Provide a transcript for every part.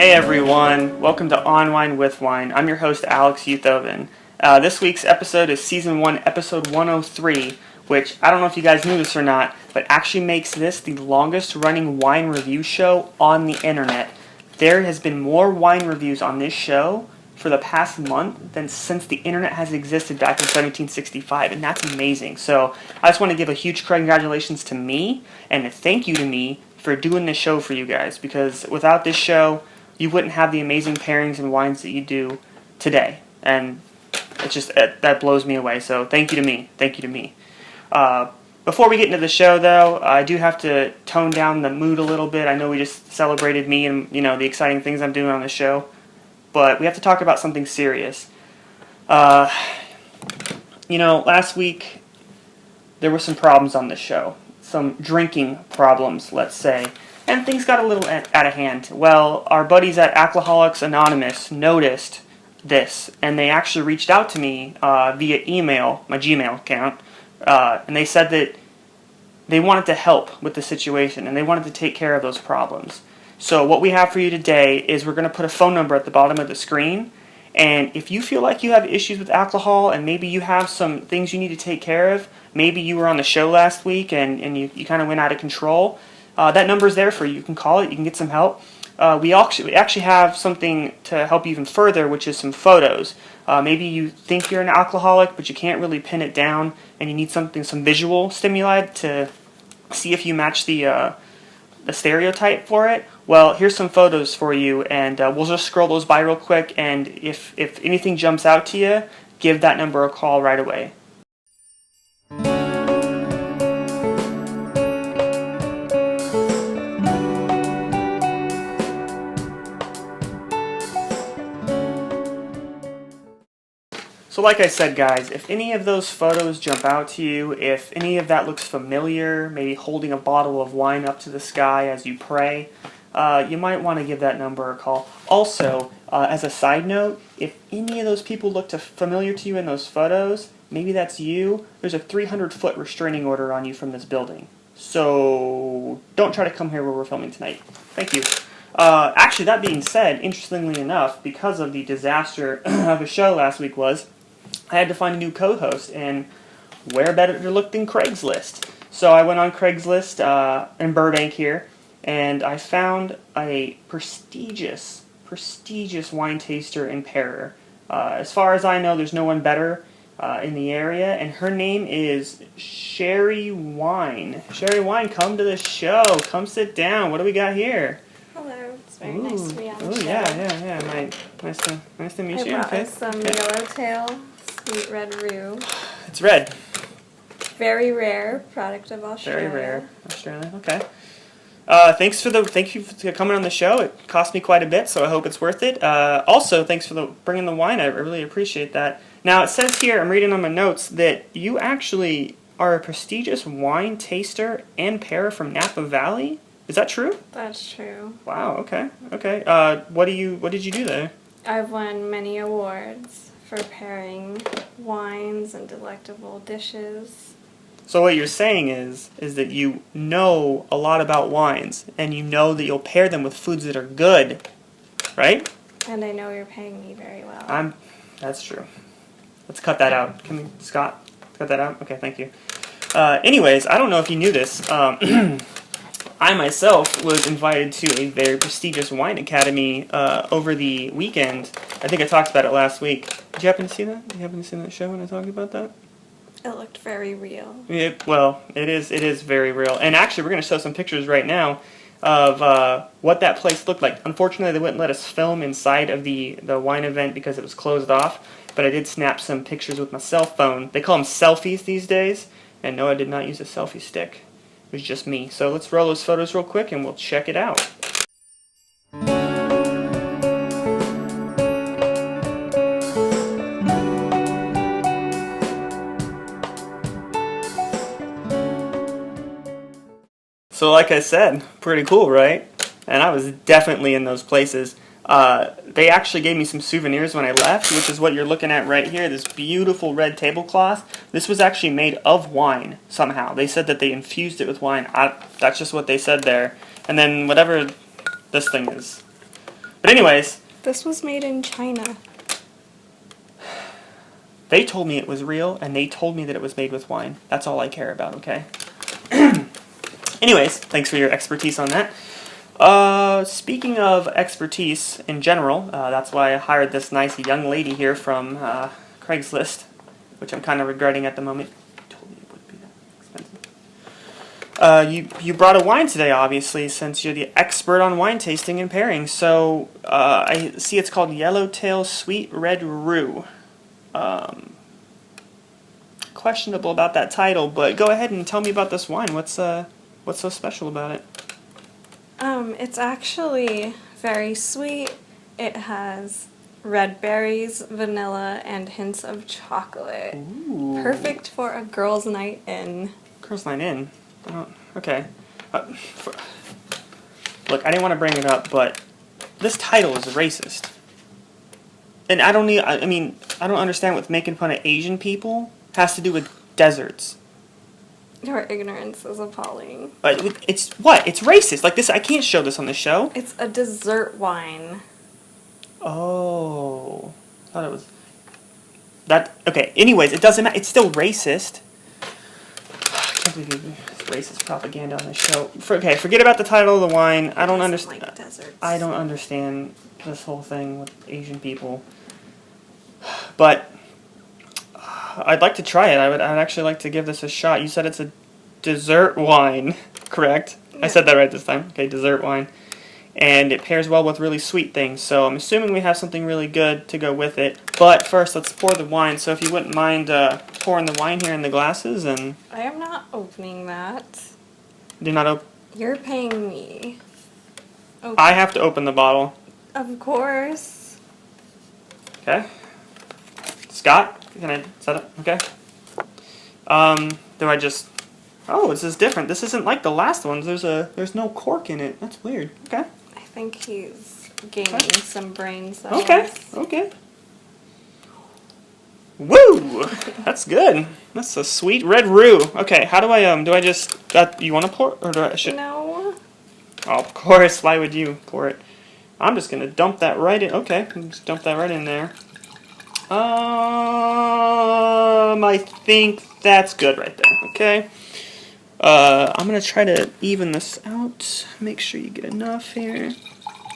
Hey everyone, welcome to On Wine with Wine. I'm your host Alex Uthoven. This week's episode is Season 1, Episode 103, which I don't know if you guys knew this or not, but actually makes this the longest running wine review show on the internet. There has been more wine reviews on this show for the past month than since the internet has existed back in 1765, and that's amazing. So I just want to give a huge congratulations to me and a thank you to me for doing this show for you guys, because without this show, you wouldn't have the amazing pairings and wines that you do today. And it's just, that blows me away. So thank you to me. Thank you to me. Before we get into the show, though, I do have to tone down the mood a little bit. I know we just celebrated me and, the exciting things I'm doing on the show. But we have to talk about something serious. Last week, there were some problems on the show. Some drinking problems, let's say. And things got a little out of hand. Well, our buddies at Alcoholics Anonymous noticed this, and they actually reached out to me via email, my Gmail account, and they said that they wanted to help with the situation, and they wanted to take care of those problems. So what we have for you today is we're going to put a phone number at the bottom of the screen, and if you feel like you have issues with alcohol and maybe you have some things you need to take care of, maybe you were on the show last week and you kind of went out of control, that number's there for you. You can call it. You can get some help. We actually have something to help you even further, which is some photos. Maybe you think you're an alcoholic, but you can't really pin it down, and you need some visual stimuli to see if you match the stereotype for it. Well, here's some photos for you, and we'll just scroll those by real quick, and if anything jumps out to you, give that number a call right away. So like I said, guys, if any of those photos jump out to you, if any of that looks familiar, maybe holding a bottle of wine up to the sky as you pray, you might want to give that number a call. Also, as a side note, if any of those people look familiar to you in those photos, maybe that's you, there's a 300-foot restraining order on you from this building. So don't try to come here where we're filming tonight. Thank you. Actually, that being said, interestingly enough, because of the disaster of a show last week I had to find a new co-host, and where better to look than Craigslist? So I went on Craigslist in Burbank here, and I found a prestigious wine taster and pairer. As far as I know, there's no one better in the area, and her name is Sherry Wine. Sherry Wine, come to the show. Come sit down. What do we got here? Hello, it's very nice to be on the show. Yeah. Nice to meet you. I brought us some Yellowtail Sweet Red Rue. It's red. Very rare, product of Australia. Very rare, Australia. Okay. Thank you for coming on the show. It cost me quite a bit, so I hope it's worth it. Also, thanks for bringing the wine. I really appreciate that. Now it says here, I'm reading on my notes, that you actually are a prestigious wine taster and pairer from Napa Valley. Is that true? That's true. Wow. Okay. What did you do there? I've won many awards for pairing wines and delectable dishes. So what you're saying is that you know a lot about wines, and you know that you'll pair them with foods that are good, right? And I know you're paying me very well. That's true. Let's cut that out. Can we, Scott, cut that out? Okay, thank you. Anyways, I don't know if you knew this. I myself was invited to a very prestigious wine academy over the weekend. I think I talked about it last week. Did you happen to see that? Did you happen to see that show when I talked about that? It looked very real. It is very real. And actually, we're going to show some pictures right now of what that place looked like. Unfortunately, they wouldn't let us film inside of the wine event because it was closed off. But I did snap some pictures with my cell phone. They call them selfies these days. And no, I did not use a selfie stick. It was just me. So let's roll those photos real quick and we'll check it out. So like I said, pretty cool, right? And I was definitely in those places. They actually gave me some souvenirs when I left, which is what you're looking at right here, this beautiful red tablecloth. This was actually made of wine somehow. They said that they infused it with wine. That's just what they said there. And then whatever this thing is. But But anyways, This was made in China. they told me it was real, and they told me that it was made with wine. That's all I care about, okay? Anyways, thanks for your expertise on that. Speaking of expertise in general, that's why I hired this nice young lady here from Craigslist, which I'm kind of regretting at the moment. You told me it wouldn't be that expensive. You brought a wine today, obviously, since you're the expert on wine tasting and pairing. So I see it's called Yellowtail Sweet Red Roux. Questionable about that title, but go ahead and tell me about this wine. What's so special about it? It's actually very sweet. It has red berries, vanilla, and hints of chocolate. Ooh. Perfect for a girls' night in. Girls' night in. Oh, okay. Look, I didn't want to bring it up, but this title is racist. And I don't understand what making fun of Asian people has to do with deserts. Your ignorance is appalling. It's what? It's racist. Like this, I can't show this on the show. It's a dessert wine. Oh, I thought it was that. Okay. Anyways, it doesn't matter. It's still racist. I can't believe it's racist propaganda on the show. Forget about the title of the wine. I don't understand. Like deserts. I don't understand this whole thing with Asian people. But I'd like to try it. I'd actually like to give this a shot. You said it's a dessert wine, correct? Yeah. I said that right this time. Okay, dessert wine. And it pairs well with really sweet things. So I'm assuming we have something really good to go with it. But first, let's pour the wine. So if you wouldn't mind pouring the wine here in the glasses. And I am not opening that. do not open. You're paying me. Okay. I have to open the bottle. Of course. Okay. Scott, can I set up? Okay. Do I just... Oh, this is different. This isn't like the last ones. There's no cork in it. That's weird. Okay. I think he's gaining some brain cells. Okay. Woo! That's good. That's a sweet red roux. Okay, how do I just... you want to pour? Or do I... No. Oh, of course. Why would you pour it? I'm just going to dump that right in. Okay, just dump that right in there. I think that's good right there. Okay. I'm going to try to even this out. Make sure you get enough here.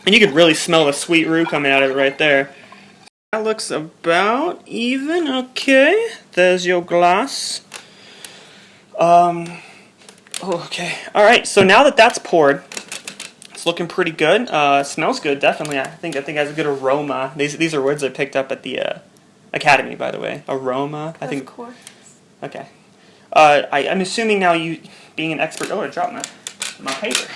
And you could really smell the sweet roux coming out of it right there. That looks about even. Okay. There's your glass. Okay. Alright, so now that that's poured, it's looking pretty good. It smells good, definitely. I think it has a good aroma. These are words I picked up at the Academy, by the way. Aroma. Of course. Okay. I'm assuming now you, being an expert... Oh, I dropped my paper.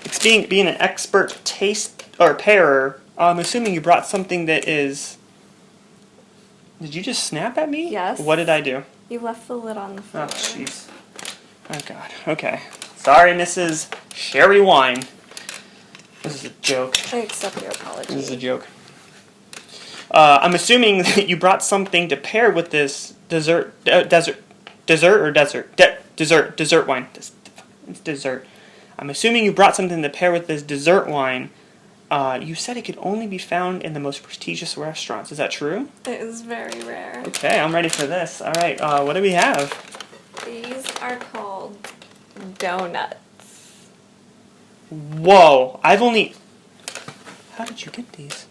It's being an expert taste or pairer, I'm assuming you brought something that is... Did you just snap at me? Yes. What did I do? You left the lid on the floor. Oh, jeez. Oh, God. Okay. Sorry, Mrs. Sherry Wine. This is a joke. I accept your apology. This is a joke. I'm assuming that you brought something to pair with this dessert wine. It's dessert. I'm assuming you brought something to pair with this dessert wine. You said it could only be found in the most prestigious restaurants. Is that true? It is very rare. Okay, I'm ready for this. All right, what do we have? These are called donuts. Whoa! How did you get these?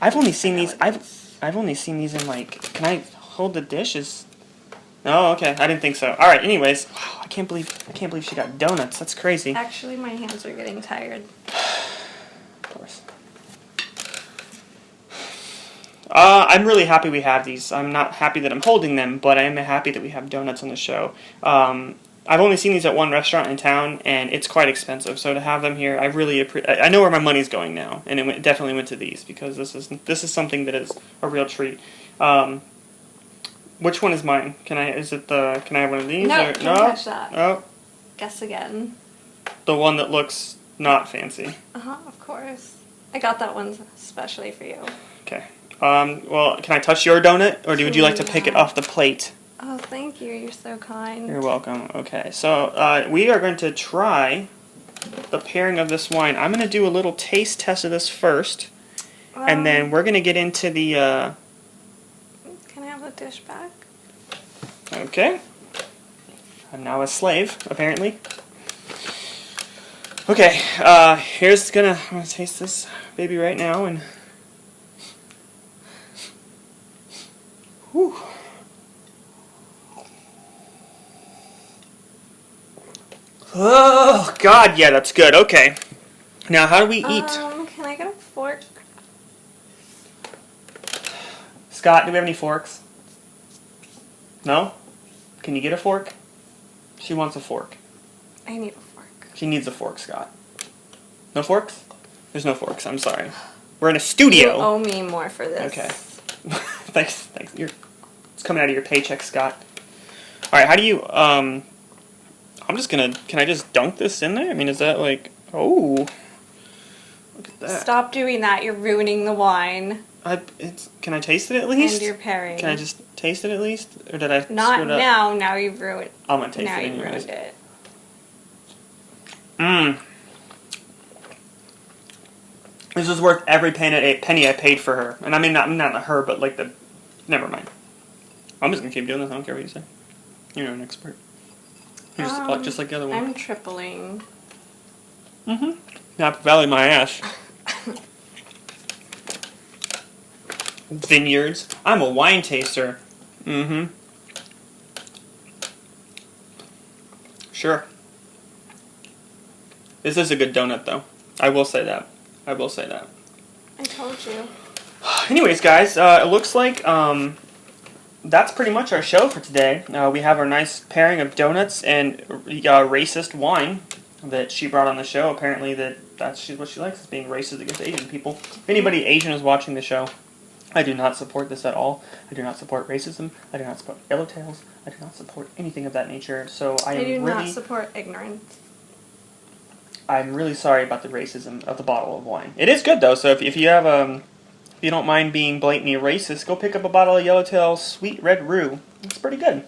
I've only seen these. I've only seen these in like. Can I hold the dishes? Oh, okay. I didn't think so. All right. Anyways, wow, I can't believe she got donuts. That's crazy. Actually, my hands are getting tired. Of course. I'm really happy we have these. I'm not happy that I'm holding them, but I am happy that we have donuts on the show. I've only seen these at one restaurant in town, and it's quite expensive. So to have them here, I really I know where my money's going now, and it definitely went to these because this is something that is a real treat. Which one is mine? Can I have one of these? No, don't touch that. Oh. Guess again. The one that looks not fancy. Of course. I got that one especially for you. Okay. Well, can I touch your donut, or would you like to pick it off the plate? Oh, thank you. You're so kind. You're welcome. Okay, so we are going to try the pairing of this wine. I'm going to do a little taste test of this first, and then we're going to get into the... Can I have the dish back? Okay. I'm now a slave, apparently. Okay, I'm gonna taste this baby right now, and... Whew. Oh, God, yeah, that's good. Okay. Now, how do we eat? Can I get a fork? Scott, do we have any forks? No? Can you get a fork? She wants a fork. I need a fork. She needs a fork, Scott. No forks? There's no forks, I'm sorry. We're in a studio. You owe me more for this. Okay. Thanks. It's coming out of your paycheck, Scott. Alright, how do you, I'm just gonna, can I just dunk this in there? I mean, is that like, oh. Look at that. Stop doing that, you're ruining the wine. Can I taste it at least? And your pairing. Can I just taste it at least? Or did I Not screw it up? now you've ruined I'm gonna taste now it you've anyways. ruined it. Mmm. This is worth every penny I paid for her. And I mean, not her, but like the... Never mind. I'm just gonna keep doing this. I don't care what you say. You're an expert. You're just like the other one. I'm tripling. Mm-hmm. Napa Valley my ass. Vineyards. I'm a wine taster. Mm-hmm. Sure. This is a good donut, though. I will say that. I told you. Anyways, guys, it looks like that's pretty much our show for today. We have our nice pairing of donuts and racist wine that she brought on the show. Apparently that's what she likes, is being racist against Asian people. If anybody Asian is watching the show, I do not support this at all. I do not support racism. I do not support yellowtails. I do not support anything of that nature. So I do not support ignorance. I'm really sorry about the racism of the bottle of wine. It is good though. So if you have if you don't mind being blatantly racist, go pick up a bottle of Yellowtail Sweet Red Roux. It's pretty good.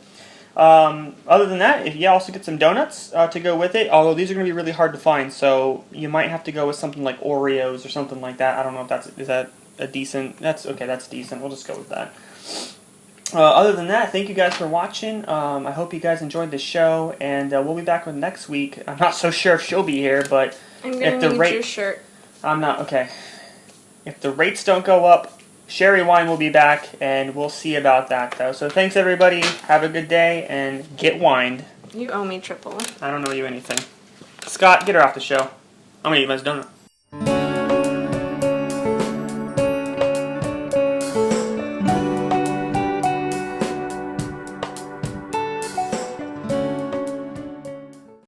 Other than that, if you also get some donuts to go with it, although these are going to be really hard to find, so you might have to go with something like Oreos or something like that. I don't know if is that a decent. That's okay. That's decent. We'll just go with that. Other than that, thank you guys for watching. I hope you guys enjoyed the show, and we'll be back with next week. I'm not so sure if she'll be here, but I'm gonna need your shirt. I'm not okay. If the rates don't go up, Sherry Wine will be back, and we'll see about that, though. So thanks, everybody. Have a good day, and get wined. You owe me triple. I don't owe you anything. Scott, get her off the show. I'm gonna eat my donut.